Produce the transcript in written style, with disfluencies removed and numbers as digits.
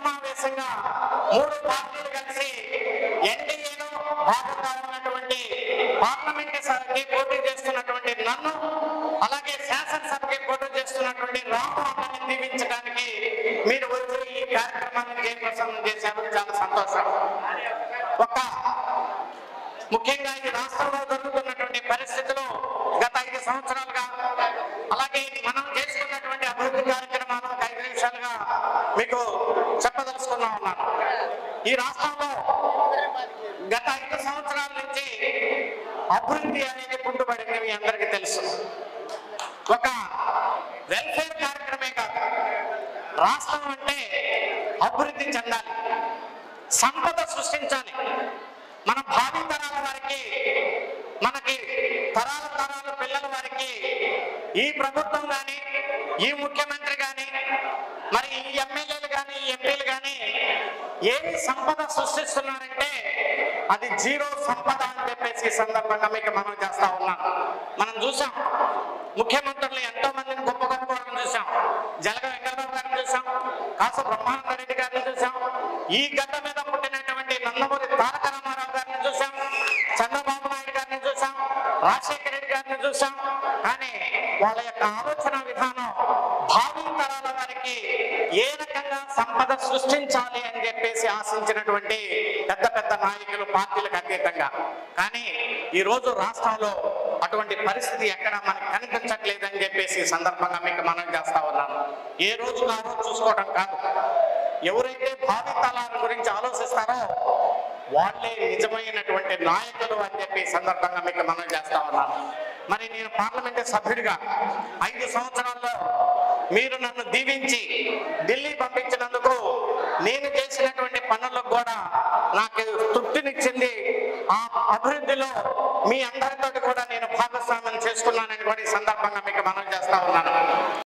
సమావేశంగా మూడు పార్టీలు కలిసి ఎన్డీఏలో భాగంగా ఉన్నటువంటి పార్లమెంట్ సభకి పోటీ చేస్తున్నటువంటి నన్ను, అలాగే శాసనసభకి పోటీ చేస్తున్నటువంటి రామరావుని దీవించడానికి మీరు వచ్చి ఈ కార్యక్రమాన్ని జయప్రసన్నం చేశారు. చాలా సంతోషం. ముఖ్యంగా ఈ రాష్ట్రంలో జరుగుతున్నటువంటి పరిస్థితులు గత 5 సంవత్సరాలుగా, అలాగే మనం చేసుకున్నటువంటి అభివృద్ధి కార్యక్రమాలు 5 నిమిషాలుగా మీకు చెప్పదలుచుకున్నా ఉన్నాను. ఈ రాష్ట్రంలో గత 5 సంవత్సరాల నుంచి అభివృద్ధి అనేది కుంటుపడింది మీ అందరికీ తెలుసు. ఒక వెల్ఫేర్ కార్యక్రమే కాదు, రాష్ట్రం అంటే అభివృద్ధి చెందాలి, సంపద సృష్టించాలి. మన భావి తరాల వారికి, మనకి తరాల పిల్లల వారికి ఈ ప్రభుత్వం కానీ, ఈ ముఖ్యమంత్రి కానీ, మరి ఈ ఎమ్మెల్యేలు కానీ, ఈ ఎంపీలు కానీ ఏమి సంపద సృష్టిస్తున్నారంటే అది జీరో సంపద అని చెప్పేసి ఈ సందర్భంగా మీకు మనం చేస్తా ఉన్నాం. మనం చూసాం ముఖ్యమంత్రులు ఎంతో మందిని గొప్ప గొప్ప వాళ్ళని చూసాం. జలగ వెంకటరావు గారిని చూసాం, కాసు బ్రహ్మానంద రెడ్డి గారిని చూసాం, ఈ గడ్డ మీద పుట్టినటువంటి నందమూరి తారక రామారావు గారిని చూసాం, చంద్రబాబు నాయుడు గారిని చూసాం, రాజశేఖర రెడ్డి గారిని చూసాం. కానీ వాళ్ళ యొక్క ఆలోచన విధానం భావి తరాల వారికి ఏ రకంగా సంపద సృష్టించాలి అని చెప్పేసి ఆశించినటువంటి పెద్ద పెద్ద నాయకులు, పార్టీలకు అతీతంగా. కానీ ఈ రోజు రాష్ట్రంలో అటువంటి పరిస్థితి ఎక్కడ మనకు కనిపించట్లేదని చెప్పేసి సందర్భంగా మీకు మనం చేస్తా ఉన్నాను. ఏ రోజు ఆ రోజు చూసుకోవడం కాదు, ఎవరైతే భావి తరాల గురించి ఆలోచిస్తారో వాళ్ళే నిజమైనటువంటి నాయకులు అని చెప్పి సందర్భంగా మీకు మనం చేస్తా ఉన్నాను. మరి నేను పార్లమెంటు సభ్యుడిగా 5 సంవత్సరాల్లో మీరు నన్ను దీవించి ఢిల్లీ పంపించినందుకు నేను చేసినటువంటి పనులకు కూడా నాకు తృప్తినిచ్చింది. ఆ అభివృద్ధిలో మీ అందరితో కూడా నేను భాగస్వామ్యం చేసుకున్నానని కూడా ఈ సందర్భంగా మీకు మనం చేస్తా ఉన్నాను.